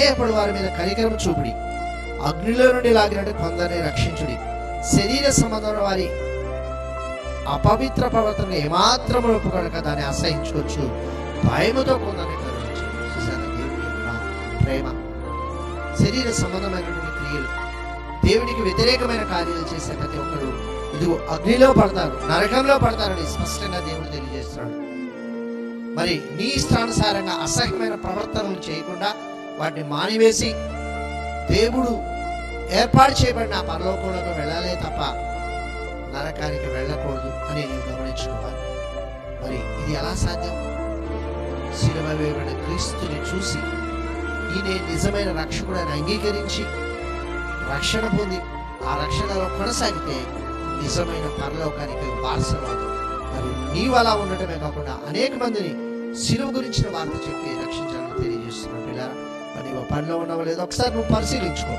సందేహపడు వారి మీద కనికరం చూపుడి, అగ్నిలో నుండి లాగినట్టు కొందరిని రక్షించుడి, శరీర సంబంధమైన వారి అపవిత్ర ప్రవర్తన ఏమాత్రము ఒప్పుకొనక దాన్ని అసహించుకోవచ్చు, భయముతో కొందరిని కరుణించు. దేవుని యొక్క ప్రేమ, శరీర సంబంధమైనటువంటి క్రియలు, దేవునికి వ్యతిరేకమైన కార్యాలు చేసే ప్రతి ఒక్కరు ఇది అగ్నిలో పడతారు, నరకంలో పడతారని స్పష్టంగా దేవుడు తెలియజేస్తున్నాడు. మరి నీ ఇష్టానుసారంగా అసహ్యమైన ప్రవర్తనలు చేయకుండా వాటిని మానివేసి దేవుడు ఏర్పాటు చేయబడిన పరలోకంలోకి వెళ్ళాలే తప్ప నరకానికి వెళ్ళకూడదు అని నేను గమనించుకోవాలి. మరి ఇది ఎలా సాధ్యం? శిలువ వేయబడిన క్రీస్తుని చూసి ఈయనే నిజమైన రక్షకుడు అని అంగీకరించి రక్షణ పొంది ఆ రక్షణలో కొనసాగితే నిజమైన పరలోకానికి వారసులవుతాం. మరి నీవు అలా ఉండటమే కాకుండా అనేక మందిని శిలువ గురించిన వార్త చెప్పి రక్షించాలని తెలియజేస్తున్నాడు. పిల్లరా, మరి నీవు పనిలో ఉన్నావో లేదో ఒకసారి నువ్వు పరిశీలించుకో.